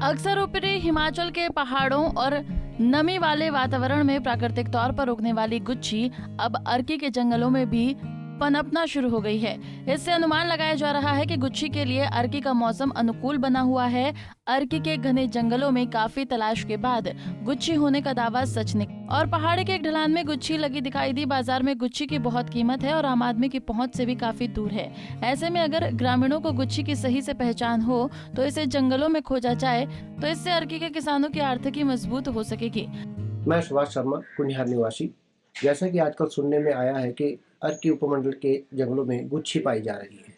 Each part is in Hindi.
अक्सर ऊपरी हिमाचल के पहाड़ों और नमी वाले वातावरण में प्राकृतिक तौर पर उगने वाली गुच्छी अब अर्की के जंगलों में भी पनपना शुरू हो गई है। इससे अनुमान लगाया जा रहा है कि गुच्छी के लिए अर्की का मौसम अनुकूल बना हुआ है। अर्की के घने जंगलों में काफी तलाश के बाद गुच्छी होने का दावा सच निकला और पहाड़ी के एक ढलान में गुच्छी लगी दिखाई दी। बाजार में गुच्छी की बहुत कीमत है और आम आदमी की पहुंच से भी काफी दूर है। ऐसे में अगर ग्रामीणों को गुच्छी की सही से पहचान हो तो इसे जंगलों में खोजा जाए तो इससे अर्की के किसानों की आर्थिकी मजबूत हो सकेगी। मैं सुभाष शर्मा, कुनिहार निवासी। जैसा कि आजकल सुनने में आया है कि अर्की उपमंडल के जंगलों में गुच्छी पाई जा रही है,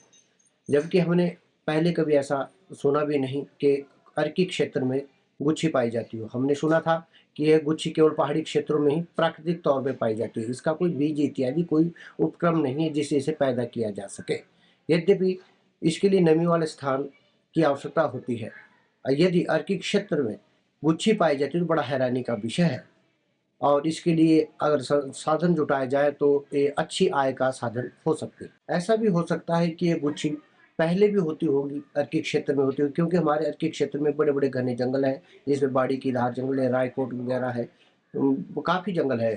जबकि हमने पहले कभी ऐसा सुना भी नहीं कि अर्की क्षेत्र में गुच्छी पाई जाती हो। हमने सुना था कि यह गुच्छी केवल पहाड़ी क्षेत्रों में ही प्राकृतिक तौर पर पाई जाती है। इसका कोई बीज इत्यादि कोई उपक्रम नहीं है जिससे इसे पैदा किया जा सके। यद्यपि इसके लिए नमी वाले स्थान की आवश्यकता होती है। यदि अर्की क्षेत्र में गुच्छी पाई जाती है तो बड़ा हैरानी का विषय है और इसके लिए अगर साधन जुटाया जाए तो ये अच्छी आय का साधन हो सकती है। ऐसा भी हो सकता है कि ये गुच्छी पहले भी होती होगी, अर्की क्षेत्र में होती होगी, क्योंकि हमारे अर्की क्षेत्र में बड़े बड़े घने जंगल हैं, जिसमें बाड़ी की धार जंगल है, रायकोट वगैरह है, काफ़ी जंगल है।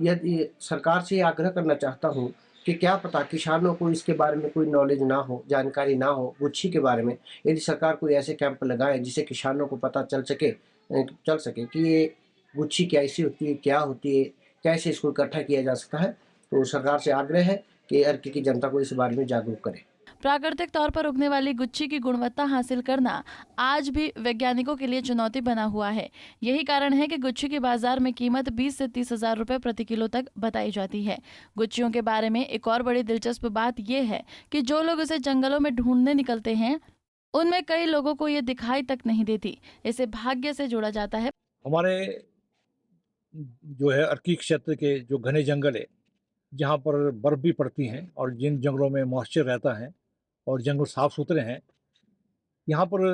यदि सरकार से आग्रह करना चाहता हूँ कि क्या पता किसानों को इसके बारे में कोई नॉलेज ना हो, जानकारी ना हो गुच्छी के बारे में, यदि सरकार कोई ऐसे कैंप लगाए जिससे किसानों को पता चल सके कि ये गुच्छी कैसी होती है, क्या होती है, कैसे इसको इकट्ठा किया जा सकता है। तो सरकार से आग्रह है कि अर्की की जनता को इस बारे में जागरूक करे। प्राकृतिक तौर पर उगने वाली गुच्छी की गुणवत्ता हासिल करना आज भी वैज्ञानिकों के लिए चुनौती बना हुआ है। यही कारण है कि गुच्छी की बाजार में कीमत 20 से 30 हजार रुपए प्रति किलो तक बताई जाती है। गुच्छियों के बारे में एक और बड़ी दिलचस्प बात यह है कि जो लोग इसे जंगलों में ढूंढने निकलते हैं उनमें कई लोगों को ये दिखाई तक नहीं देती। इसे भाग्य से जोड़ा जाता है। हमारे जो है अर्की क्षेत्र के जो घने जंगल है, जहाँ पर बर्फ़ भी पड़ती हैं और जिन जंगलों में मॉइस्चर रहता है और जंगल साफ़ सुथरे हैं, यहाँ पर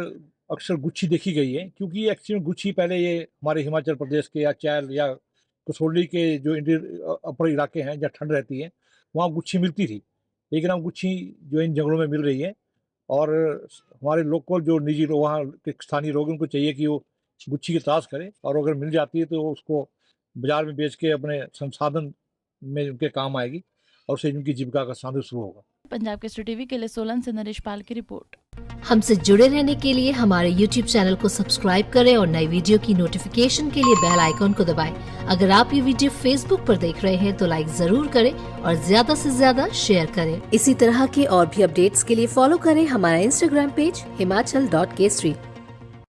अक्सर गुच्छी देखी गई है। क्योंकि एक्चुअली गुच्छी पहले ये हमारे हिमाचल प्रदेश के या चैल या कसौली के जो अपर इलाके हैं जहाँ ठंड रहती है, वहाँ गुच्छी मिलती थी। लेकिन अब गुच्छी जो इन जंगलों में मिल रही है और हमारे लोकल जो निजी लोग वहाँ के स्थानीय लोग उनको चाहिए कि वो गुच्छी की तलाश करें और अगर मिल जाती है तो उसको बाजार में बेच के अपने संसाधन में उनके काम आएगी और उससे उनकी जीविका का साधन शुरू होगा। पंजाब केसरी टीवी के लिए सोलन से नरेश पाल की रिपोर्ट। हमसे जुड़े रहने के लिए हमारे YouTube चैनल को सब्सक्राइब करें और नई वीडियो की नोटिफिकेशन के लिए बेल आइकॉन को दबाएं। अगर आप ये वीडियो Facebook पर देख रहे हैं तो लाइक जरूर करें और ज्यादा से ज्यादा शेयर करें। इसी तरह के और भी अपडेट्स के लिए फॉलो करें हमारा Instagram पेज himachal.kesari।